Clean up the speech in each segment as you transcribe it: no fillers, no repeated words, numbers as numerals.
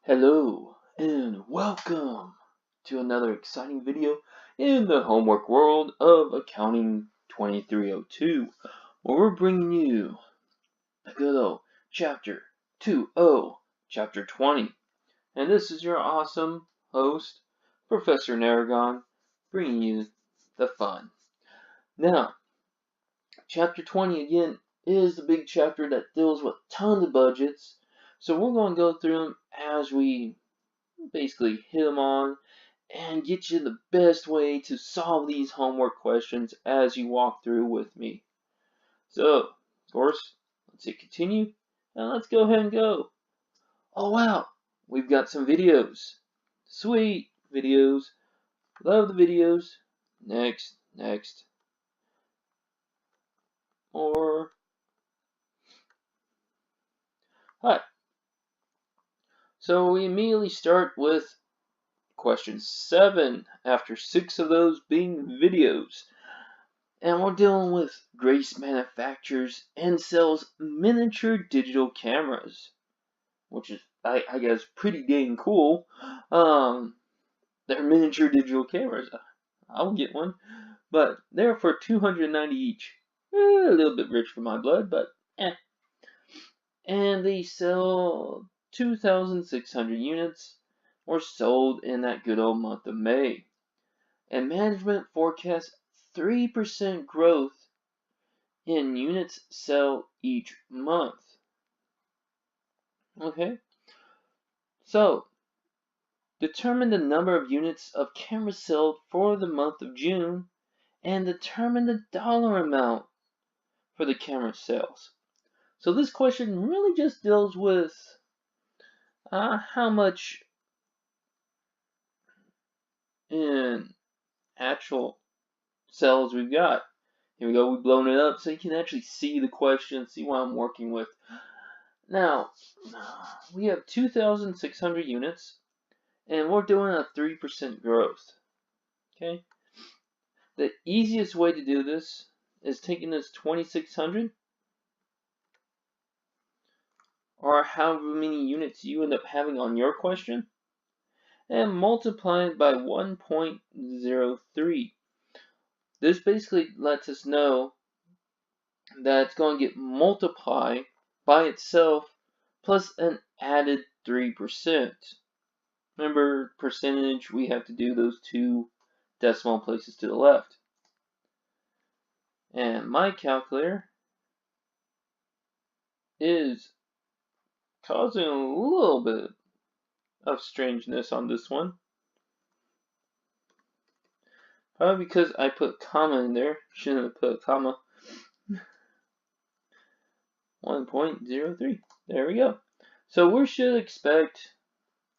Hello and welcome to another exciting video in the homework world of Accounting 2302, where we're bringing you the good old Chapter 20, Chapter 20. And this is your awesome host, Professor Naragon, bringing you the fun. Now, Chapter 20 again is the big chapter that deals with tons of budgets. So we're going to go through them as we basically hit them on and get you the best way to solve these homework questions as you walk through with me. So, of course, let's hit continue and let's go ahead and go. Oh wow, we've got some videos. Sweet videos. Love the videos. Next. More. Hi. So we immediately start with question 7 after 6 of those being videos. And we're dealing with Grace manufactures and sells miniature digital cameras, which is, I guess, pretty dang cool. They're miniature digital cameras. I'll get one, but they're for $290 each. A little bit rich for my blood, but eh. And they sell 2,600 units, were sold in that good old month of May. And management forecasts 3% growth in units sell each month. Okay, so determine the number of units of cameras sold for the month of June and determine the dollar amount for the camera sales. So this question really just deals with how much in actual sales we've got. Here we go, we've blown it up so you can actually see the question, see what I'm working with. Now, we have 2,600 units, and we're doing a 3% growth. Okay? The easiest way to do this is taking this 2,600, or however many units you end up having on your question, and multiply it by 1.03. This basically lets us know that it's going to get multiplied by itself plus an added 3%. Remember, percentage, we have to do those two decimal places to the left. And my calculator is causing a little bit of strangeness on this one. Probably because I put a comma in there. Shouldn't have put a comma. 1.03. There we go. So we should expect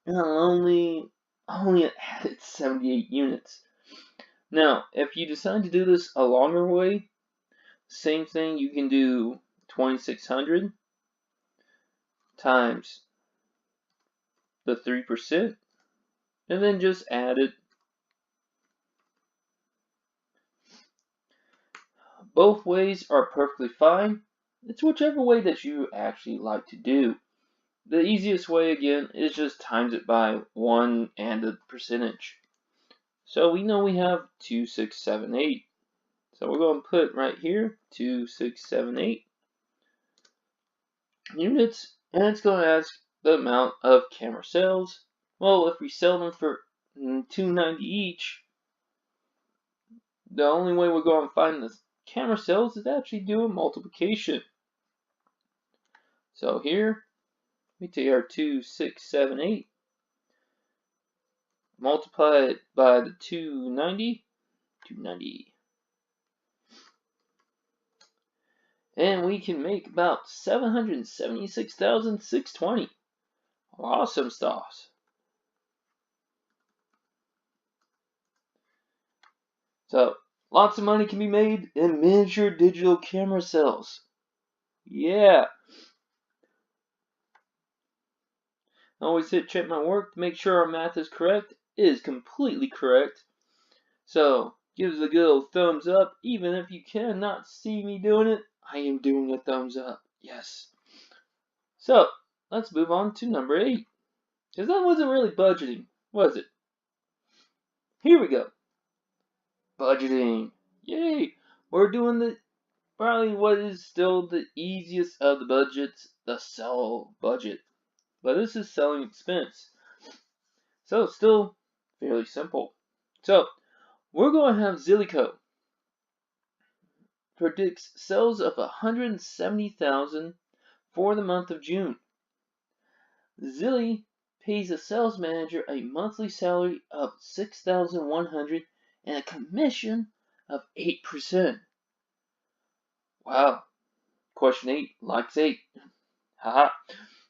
only added 78 units. Now, if you decide to do this a longer way, same thing, you can do 2,600 times the 3%, and then just add it. Both ways are perfectly fine. It's whichever way that you actually like to do. The easiest way, again, is just times it by 1 and the percentage. So we know we have 2,678. So we're going to put right here 2,678 units, and it's going to ask the amount of camera sales. Well, if we sell them for $290 each, the only way we're going to find the camera sales is actually do a multiplication. So here, we take our 2,678, multiply it by the 290, and we can make about 776,620. Awesome stuff. So, lots of money can be made in miniature digital camera sales. Yeah. Always hit check my work to make sure our math is correct. It is completely correct. So, give us a good old thumbs up. Even if you cannot see me doing it, I am doing a thumbs up. Yes. So, let's move on to number 8. Because that wasn't really budgeting, was it? Here we go. Budgeting. Yay! We're doing probably what is still the easiest of the budgets, the sell budget. But this is selling expense. So it's still fairly simple. So we're going to have Zillico predicts sales of 170,000 for the month of June. Zilly pays a sales manager a monthly salary of $6,100 and a commission of 8%. Wow. Question 8 likes 8. Haha.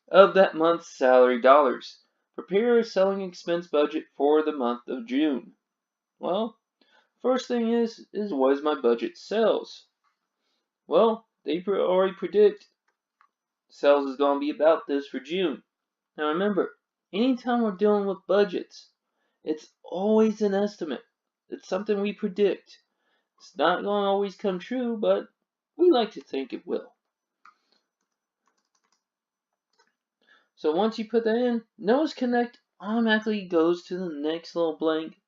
Of that month's salary dollars. Prepare a selling expense budget for the month of June. Well, first thing is what is my budget sales? Well, they already predict sales is going to be about this for June. Now remember, anytime we're dealing with budgets, it's always an estimate. It's something we predict. It's not going to always come true, but we like to think it will. So once you put that in, Notice Connect automatically goes to the next little blank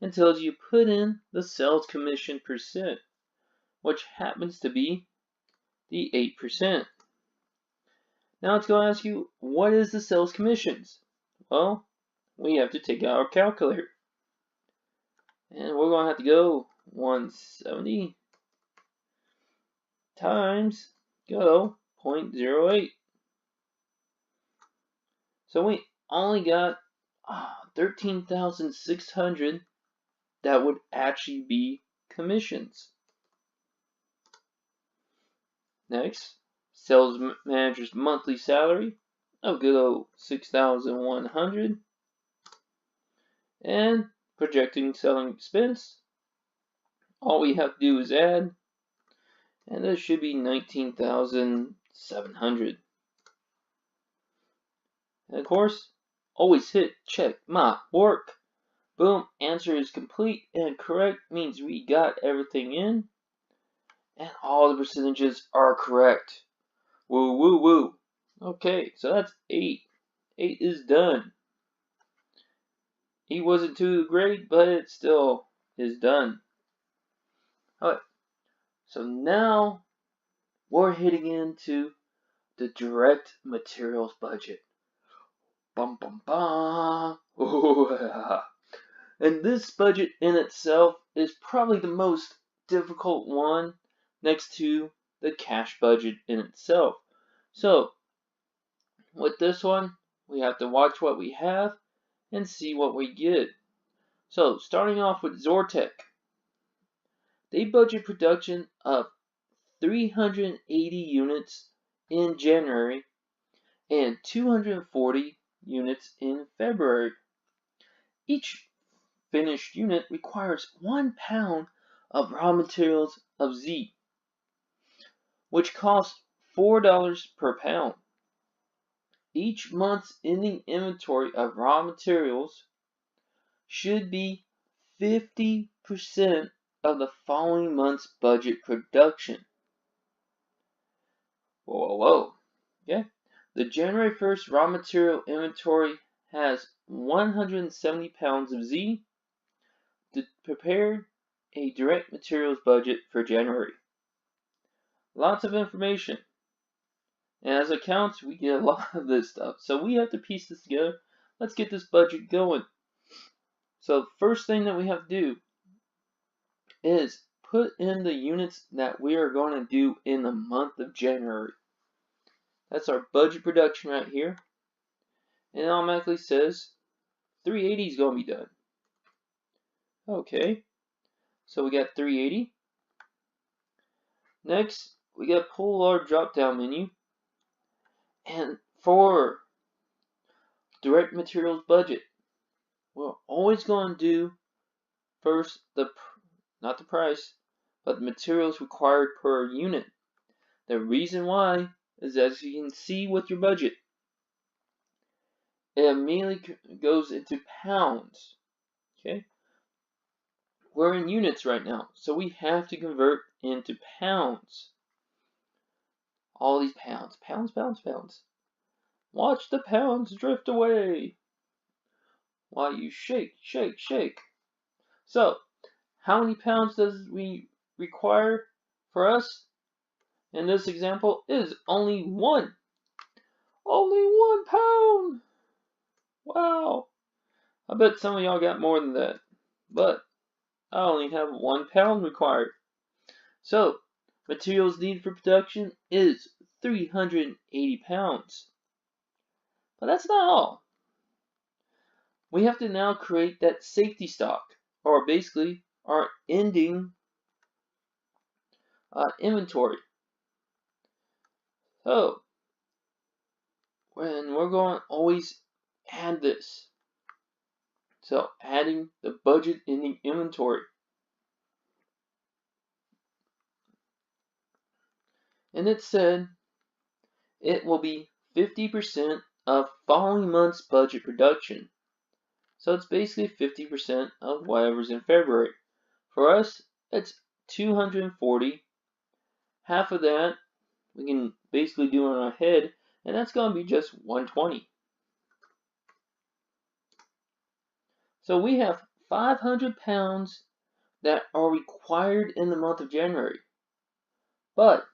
and tells you put in the sales commission percent, which happens to be the 8%. Now it's going to ask you, what is the sales commissions? Well, we have to take out our calculator. And we're going to have to go 170 times 0.08. So we only got 13,600 that would actually be commissions. Next, sales manager's monthly salary of good old 6,100, and projecting selling expense. All we have to do is add, and this should be 19,700. And of course, always hit check my work. Boom, answer is complete and correct, means we got everything in. And all the percentages are correct. Woo, woo, woo. Okay, so that's 8. 8 is done. 8 wasn't too great, but it still is done. Alright, so now we're hitting into the direct materials budget. Bum, bum, bum. And this budget in itself is probably the most difficult one next to the cash budget in itself. So, with this one, we have to watch what we have and see what we get. So, starting off with Zortec. They budget production of 380 units in January and 240 units in February. Each finished unit requires 1 pound of raw materials of Z, which costs $4 per pound. Each month's ending inventory of raw materials should be 50% of the following month's budget production. Whoa, whoa, whoa. Okay. The January 1st raw material inventory has 170 pounds of Z to prepare a direct materials budget for January. Lots of information. And as accounts, we get a lot of this stuff. So we have to piece this together. Let's get this budget going. So the first thing that we have to do is put in the units that we are going to do in the month of January. That's our budget production right here. And it automatically says 380 is going to be done. Okay. So we got 380. Next, we got to pull our drop down menu. And for direct materials budget, we're always going to do first not the price, but the materials required per unit. The reason why is, as you can see with your budget, it immediately goes into pounds. Okay, we're in units right now, so we have to convert into pounds. All these pounds, pounds, pounds, pounds. Watch the pounds drift away. while you shake, shake, shake. So, how many pounds does we require for us in this example? Is only one. Only 1 pound. Wow. I bet some of y'all got more than that. But I only have 1 pound required. So, materials needed for production is 380 pounds. But that's not all. We have to now create that safety stock, or basically our ending inventory. So, when we're going to always add this. So, adding the budget ending inventory. And it said it will be 50% of following month's budget production. So it's basically 50% of whatever's in February. For us, it's 240. Half of that we can basically do in our head, and that's going to be just 120. So we have 500 pounds that are required in the month of January. But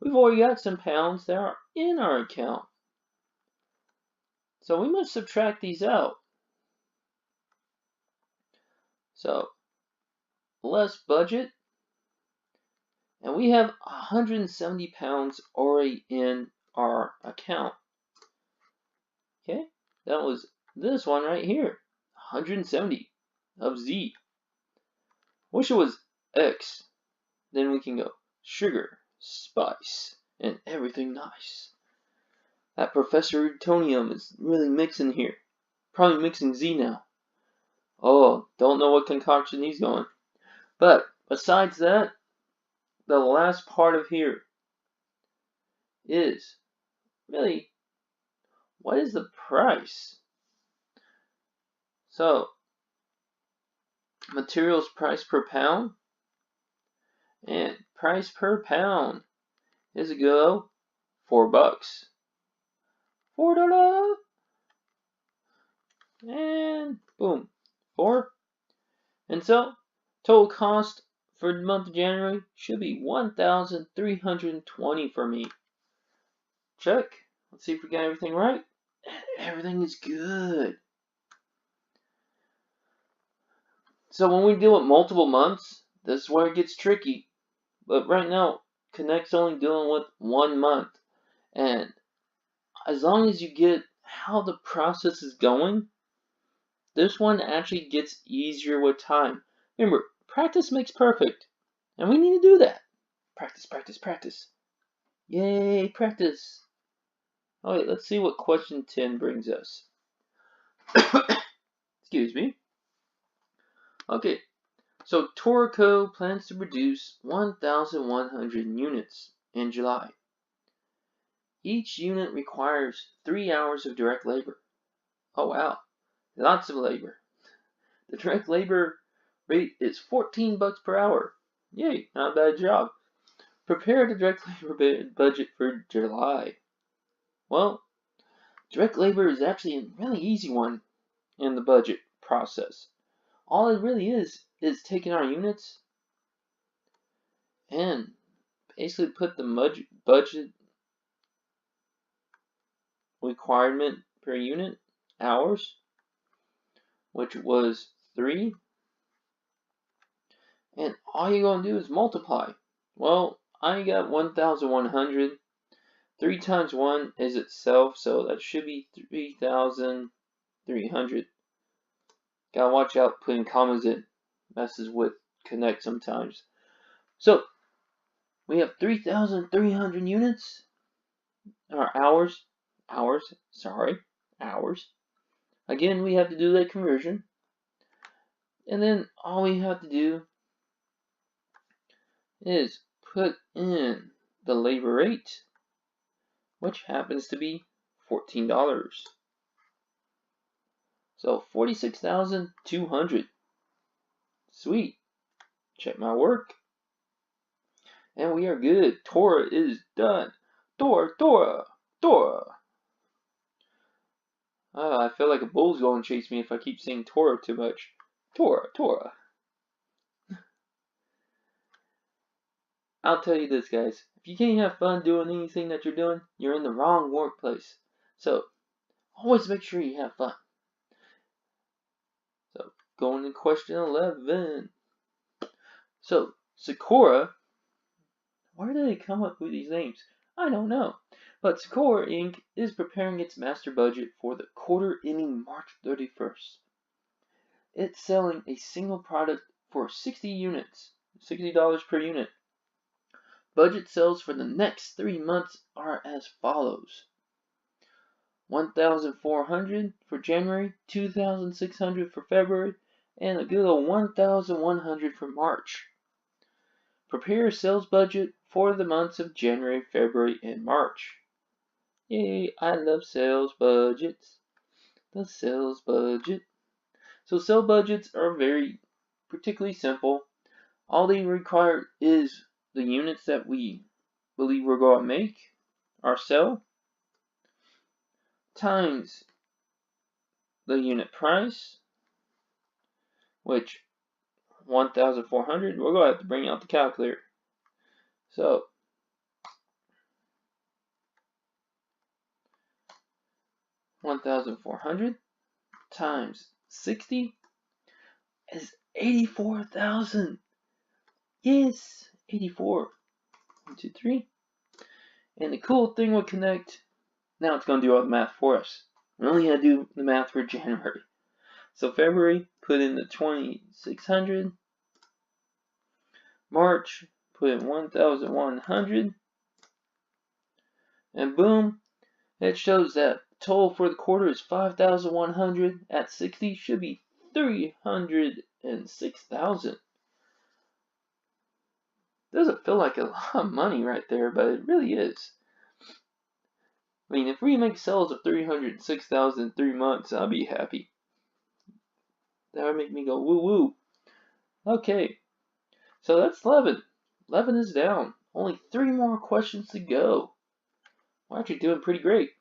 we've already got some pounds that are in our account. So we must subtract these out. So less budget, and we have 170 pounds already in our account. Okay, that was this one right here, 170 of Z. Wish it was X. Then we can go sugar, spice, and everything nice. That Professor Utonium is really mixing here. Probably mixing Z now. Oh, don't know what concoction he's going. But besides that, the last part of here is really, what is the price? So, materials price per pound, and price per pound is a go $4. $4, and boom, 4. And so, total cost for the month of January should be 1,320 for me. Check. Let's see if we got everything right. Everything is good. So when we deal with multiple months, this is where it gets tricky. But right now, Connect's only dealing with 1 month. And as long as you get how the process is going, this one actually gets easier with time. Remember, practice makes perfect. And we need to do that. Practice, practice, practice. Yay, practice. Alright, let's see what question 10 brings us. Excuse me. Okay, so Torco plans to produce 1,100 units in July. Each unit requires 3 hours of direct labor. Oh wow, lots of labor. The direct labor rate is $14 per hour. Yay, not a bad job. Prepare the direct labor budget for July. Well, direct labor is actually a really easy one in the budget process. All it really is taking our units and basically put the budget requirement per unit, hours, which was 3. And all you're going to do is multiply. Well, I got 1,100. 3 times 1 is itself, so that should be 3,300. Gotta watch out putting commas in. Messes with Connect sometimes. So, we have 3,300 units. Or hours. Hours. Again, we have to do that conversion. And then all we have to do is put in the labor rate, which happens to be $14. So 46,200. Sweet. Check my work. And we are good. Torah is done. Torah. I feel like a bull's going to chase me if I keep saying Torah too much. Torah, Torah. I'll tell you this, guys. If you can't have fun doing anything that you're doing, you're in the wrong workplace. So, always make sure you have fun. So, going to question 11. So, Sakura, where did they come up with these names? I don't know. But Sakura Inc. is preparing its master budget for the quarter ending March 31st. It's selling a single product for 60 units, $60 per unit. Budget sales for the next 3 months are as follows: 1,400 for January, 2,600 for February, and a good old 1,100 for March. Prepare a sales budget for the months of January, February, and March. Yay, I love sales budgets. The sales budget. So sales budgets are very particularly simple. All they require is the units that we believe we're going to make or sell times the unit price, which 1,400, we're going to have to bring out the calculator. So, $1,400 times 60 is 84,000. Yes, 84. 1, 2, 3. And the cool thing with Connect, now it's going to do all the math for us. We only had to do the math for January. So February, put in the 2,600. March, put in 1,100. And boom, it shows that total for the quarter is 5,100 at 60 should be 306,000. Doesn't feel like a lot of money right there, but it really is. I mean, if we make sales of 306,000 in 3 months, I'll be happy. That would make me go woo woo. Okay, so that's 11. 11 is down. Only 3 more questions to go. We're actually doing pretty great.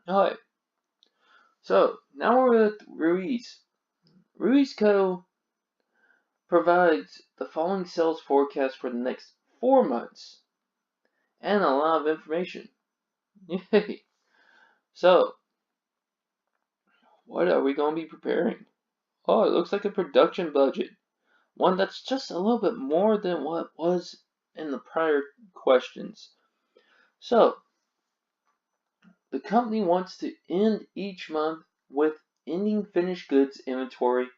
Alright, so now we're with Ruiz. Ruiz Co. provides the following sales forecast for the next 4 months and a lot of information. Yay! So, what are we going to be preparing? Oh, it looks like a production budget. One that's just a little bit more than what was in the prior questions. So, the company wants to end each month with ending finished goods inventory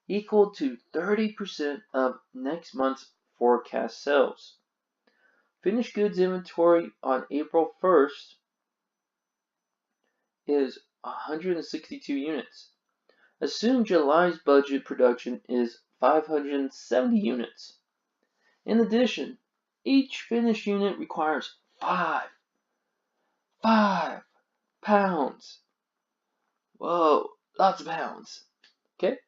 equal to 30% of next month's forecast sales. Finished goods inventory on April 1st is 162 units. Assume July's budget production is 570 units. In addition, each finished unit requires 5 pounds. Whoa, lots of pounds. Okay?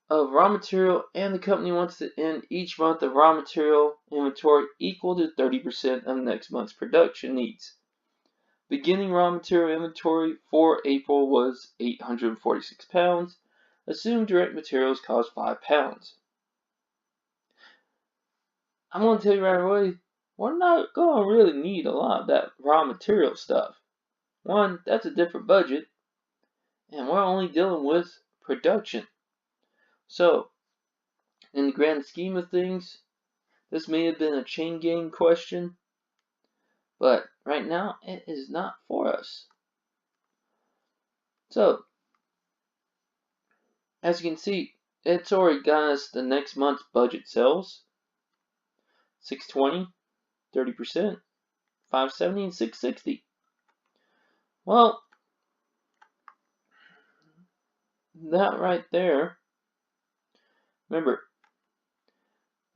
Of raw material, and the company wants to end each month of raw material inventory equal to 30% of next month's production needs. Beginning raw material inventory for April was 846 pounds. Assume direct materials cost 5 pounds. I'm going to tell you right away, we're not going to really need a lot of that raw material stuff. One, that's a different budget, and we're only dealing with production. So, in the grand scheme of things, this may have been a chain gang question, but right now it is not for us. So, as you can see, it's already got us the next month's budget sales. 620, 30%, 570, and 660. Well, that right there, remember,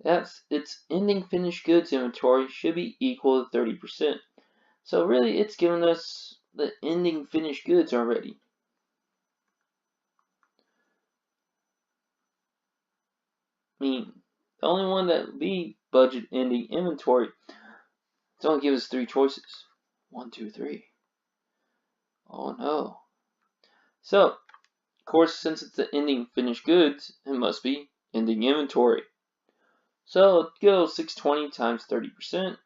that's its ending finished goods inventory should be equal to 30%. So really, it's giving us the ending finished goods already. I mean, the only one that would be budget ending inventory, it's only gives us 3 choices. 1, 2, 3. Oh no. So, of course, since it's the ending finished goods, it must be ending inventory. So let's go 620 times 30%.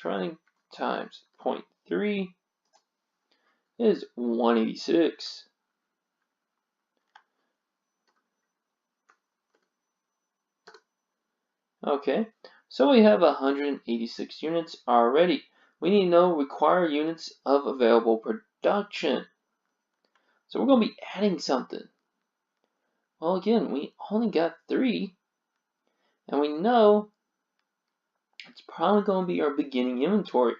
20 times 0.3 is 186. Okay, so we have 186 units already. We need to know required units of available production. So we're going to be adding something. Well, again, we only got 3. And we know it's probably going to be our beginning inventory.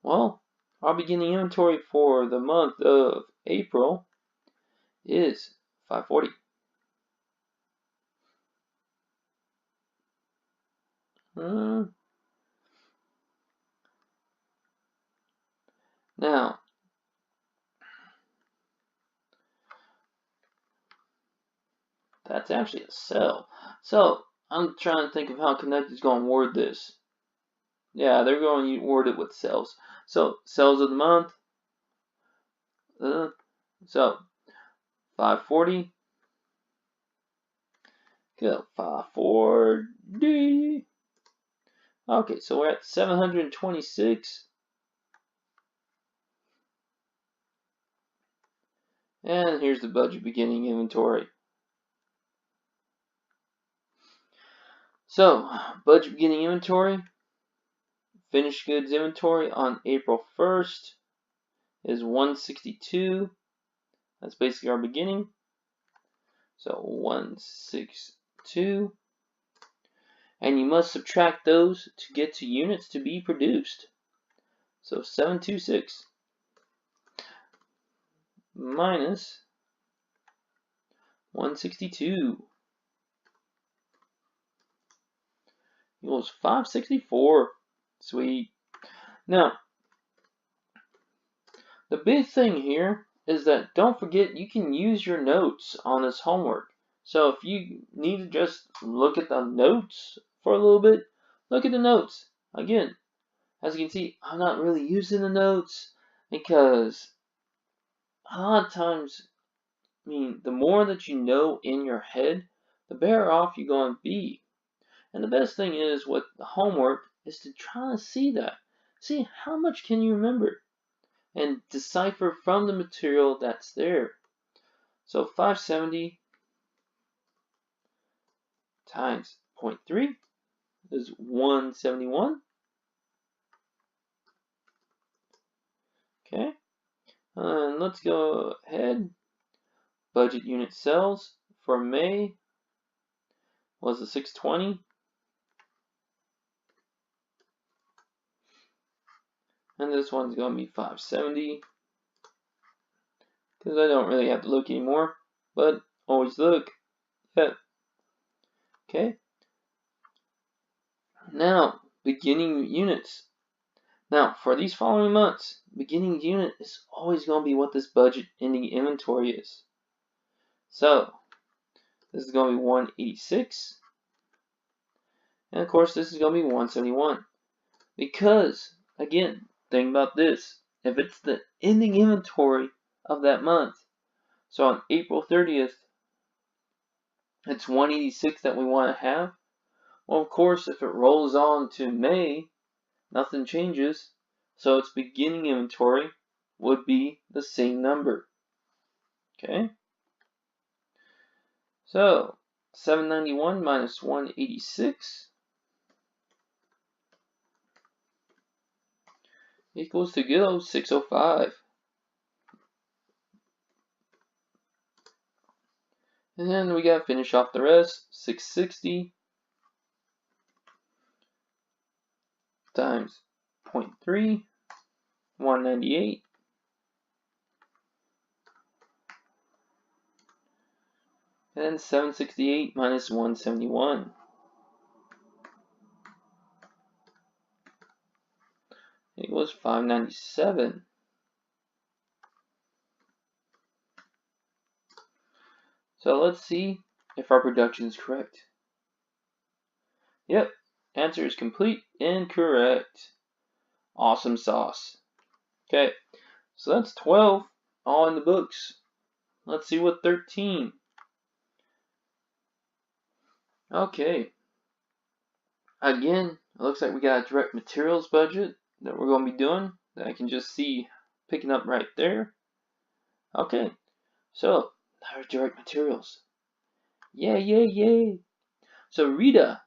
Well, our beginning inventory for the month of April is 540. Now, that's actually a cell. So, I'm trying to think of how Connected's going to word this. Yeah, they're going to word it with cells. So, cells of the month. So, 540. Go 540. Okay, so we're at 726. And here's the budget beginning inventory. So, budget beginning inventory, finished goods inventory on April 1st is 162. That's basically our beginning. So 162. And you must subtract those to get to units to be produced. So 726 minus 162 equals 564. Sweet. Now, the big thing here is that don't forget you can use your notes on this homework. So if you need to just look at the notes for a little bit, look at the notes. Again, as you can see, I'm not really using the notes because a lot of times, the more that you know in your head, the better off you're going to be. And the best thing is with the homework is to try to see that. See how much can you remember and decipher from the material that's there. So 570 times 0.3 is 171. Okay, and let's go ahead. Budget unit cells for May was a 620. And this one's going to be 570. Because I don't really have to look anymore. But always look. Yeah. Okay. Now, beginning units. Now, for these following months, beginning unit is always going to be what this budget ending inventory is. So, this is going to be 186. And of course, this is going to be 171. Because, again, think about this. If it's the ending inventory of that month, so on April 30th, it's 186 that we want to have. Well, of course, if it rolls on to May, nothing changes. So its beginning inventory would be the same number. Okay? So, 791 minus 186 equals to good old 605. And then we got to finish off the rest. 660 times 0.3, 198. And then 768 minus 171 equals 597. So let's see if our production is correct. Yep, answer is complete and correct. Awesome sauce. Okay, so that's 12 all in the books. Let's see what 13. Okay. Again, it looks like we got a direct materials budget that we're going to be doing that I can just see picking up right there. Okay, so our direct materials. Yay. So Rita.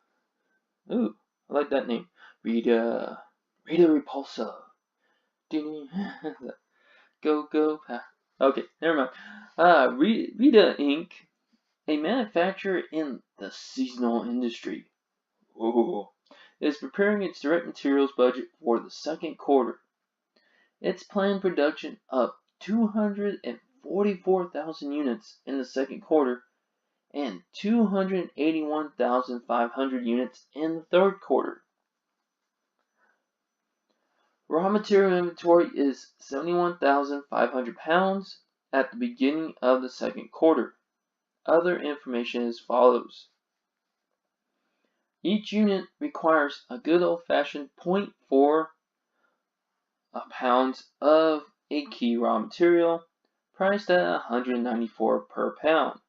Ooh, I like that name. Rita Repulsa. Go. Okay, never mind. Rita Inc., a manufacturer in the seasonal industry, is preparing its direct materials budget for the second quarter. Its planned production of 244,000 units in the second quarter and 281,500 units in the third quarter. Raw material inventory is 71,500 pounds at the beginning of the second quarter. Other information is as follows. Each unit requires a good old-fashioned 0.4 pounds of a key raw material, priced at $194 per pound.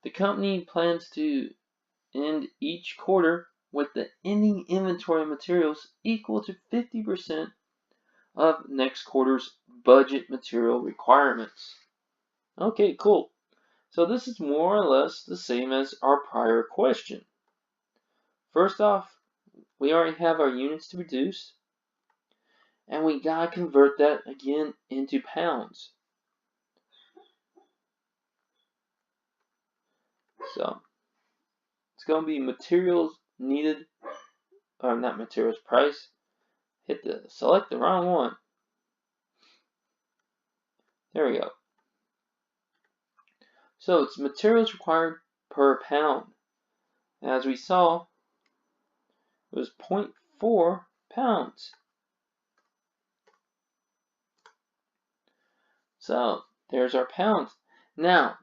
The company plans to end each quarter with the ending inventory of materials equal to 50% of next quarter's budget material requirements. Okay, cool. So this is more or less the same as our prior question. First off, we already have our units to produce, and we gotta convert that again into pounds. So it's gonna be materials needed, or not materials, price. Select the wrong one. There we go. So it's materials required per pound. As we saw, it was 0.4 pounds. So there's our pounds. Now,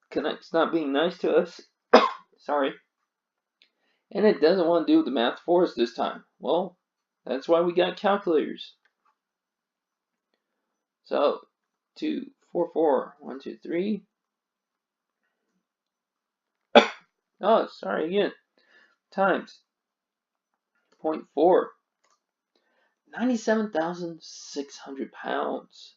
Connect's not being nice to us. Sorry. And it doesn't want to do the math for us this time. Well, that's why we got calculators. So 244, 1, 2, 3. Oh, sorry again. Times 0.4. 97,600 pounds.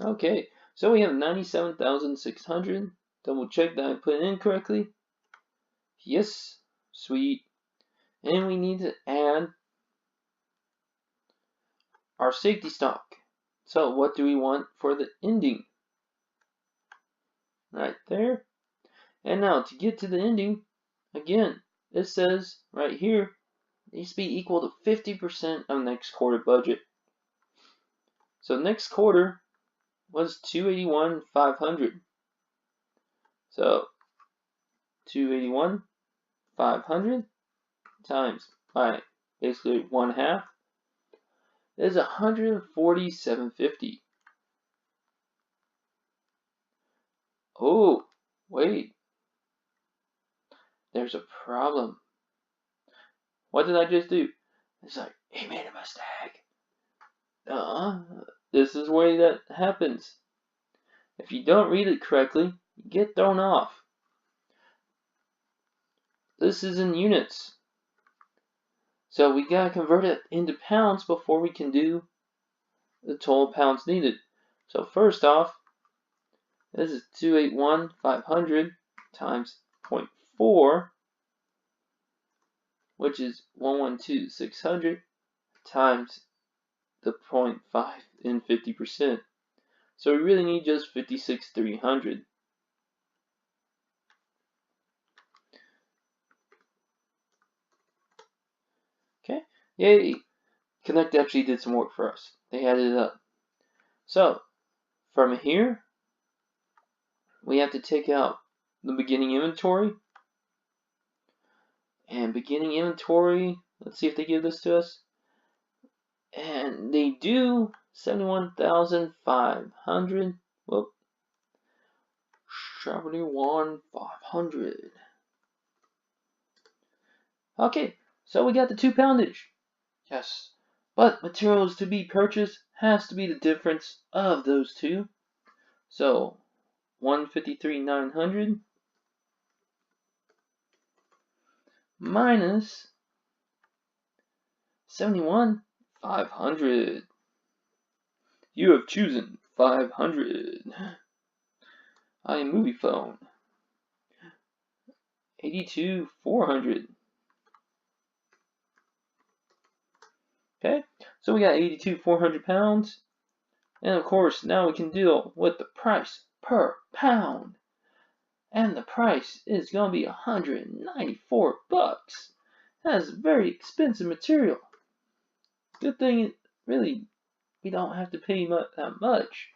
Okay, so we have 97,600. Double check that I put it in correctly. Yes, sweet. And we need to add our safety stock. So what do we want for the ending? Right there. And now to get to the ending, again, it says right here, it needs to be equal to 50% of next quarter budget. So next quarter was 281,500. So 281,500 times by basically 1/2 is 147.50. Oh, wait. There's a problem. What did I just do? It's like, he made a mistake. This is where that happens. If you don't read it correctly, you get thrown off. This is in units. So we gotta convert it into pounds before we can do the total pounds needed. So first off, this is 281,500 times 0.4, which is 112,600 times the 0.5 and 50%. So we really need just 56,300. Okay, yay! Connect actually did some work for us. They added it up. So from here, we have to take out the beginning inventory. And beginning inventory, let's see if they give this to us. And they do 71,500. Whoop. 71,500. Okay, so we got the 2 poundage. Yes. But materials to be purchased has to be the difference of those two. So 153,900 minus 71,500. You have chosen 500. I am movie phone. 82,400. Okay, so we got 82,400 pounds. And of course, now we can deal with the price per pound. And the price is going to be 194 bucks. That's very expensive material. Good thing, really, we don't have to pay that much.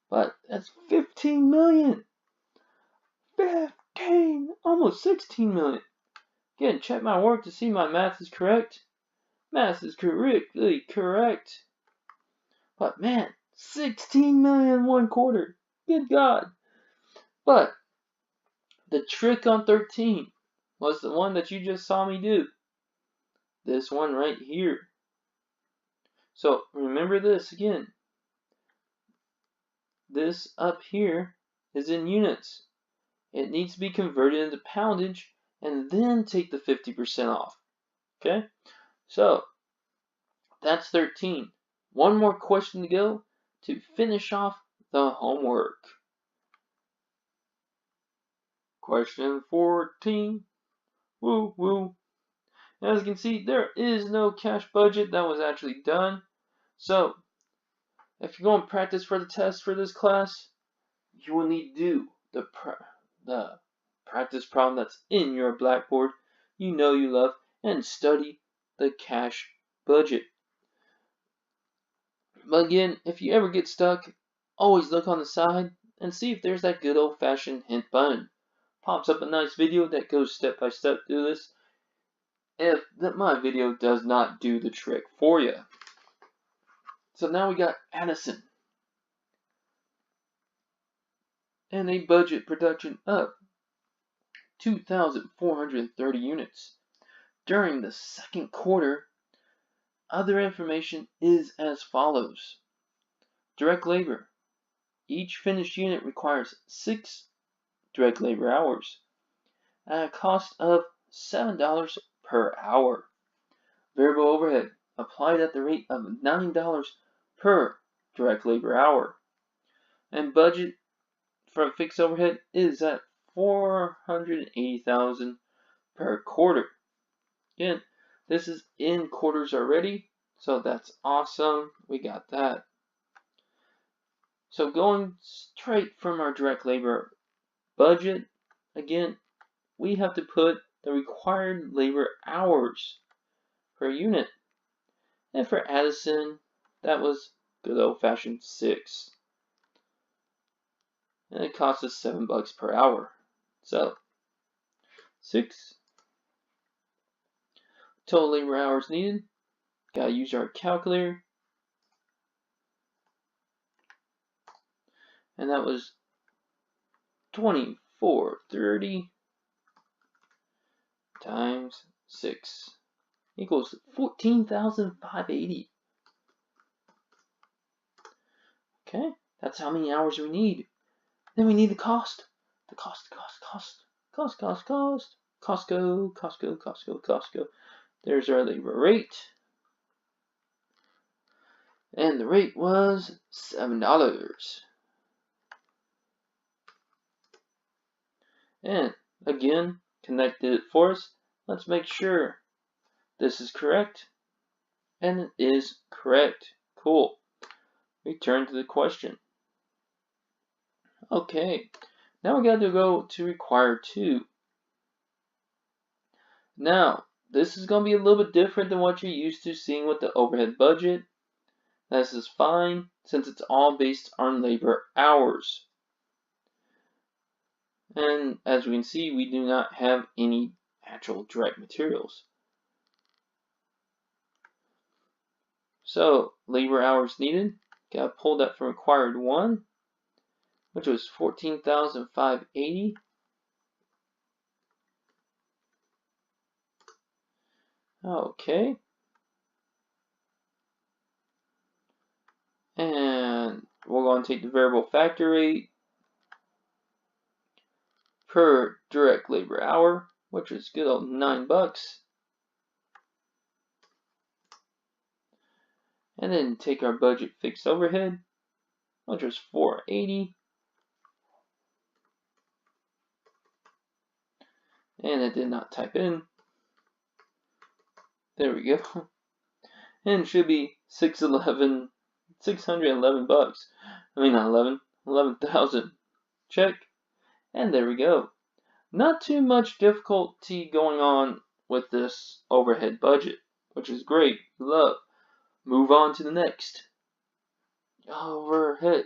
But that's 15 million. 15, almost 16 million. Again, check my work to see my math is correct. Math is correctly correct. But man, 16 million in 1/4. Good God. But the trick on 13 was the one that you just saw me do. This one right here. So remember this again. This up here is in units. It needs to be converted into poundage and then take the 50% off. Okay? So that's 13. One more question to go to finish off the homework. Question 14. Woo woo. As you can see, there is no cash budget that was actually done. So, if you're going to practice for the test for this class, you will need to do the practice problem that's in your blackboard you know you love and study the cash budget. But again, if you ever get stuck, always look on the side and see if there's that good old-fashioned hint button. Pops up a nice video that goes step by step through this if my video does not do the trick for you. So now we got Addison and a budget production of 2,430 units. During the 2nd quarter, other information is as follows. Direct labor. Each finished unit requires 6 direct labor hours at a cost of $7 per hour. Variable overhead applied at the rate of $9 per direct labor hour. And budget for fixed overhead is at $480,000 per quarter. Again, this is in quarters already, so that's awesome. We got that. So going straight from our direct labor budget, again, we have to put the required labor hours per unit. And for Addison, that was good old-fashioned 6. And it cost us $7 per hour. So, 6. Total labor hours needed. Gotta use our calculator. And that was 2430 times 6 equals 14,580. Okay, that's how many hours we need. Then we need the cost. The cost. Costco. There's our labor rate. And the rate was $7. And again, connected it for us. Let's make sure this is correct. And it is correct. Cool. Return to the question. Okay, now we got to go to required 2. Now, this is going to be a little bit different than what you're used to seeing with the overhead budget. This is fine since it's all based on labor hours. And as we can see, we do not have any actual direct materials. So, labor hours needed. Got to pull that from required 1, which was 14,580. Okay. And we're going to take the variable factor rate per direct labor hour, which is good old $9. And then take our budget fixed overhead, which was $480. And it did not type in. There we go. And it should be $611. I mean, not 11,000. Check. And there we go. Not too much difficulty going on with this overhead budget, which is great. Love. Move on to the next. Overhead.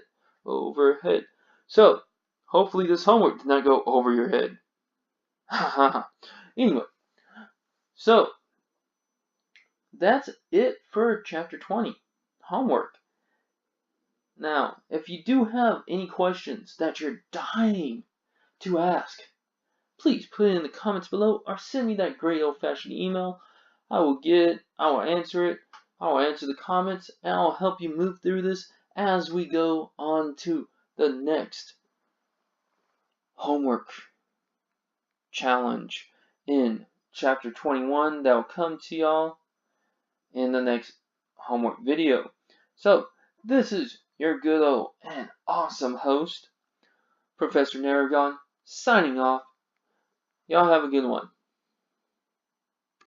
So, hopefully this homework did not go over your head. Anyway, so that's it for chapter 20, homework. Now, if you do have any questions that you're dying to ask, please put it in the comments below or send me that great old-fashioned email. I will answer it, I will answer the comments, and I'll help you move through this as we go on to the next homework challenge in chapter 21 that will come to y'all in the next homework video. So, this is your good old and awesome host, Professor Naragon, signing off. Y'all have a good one.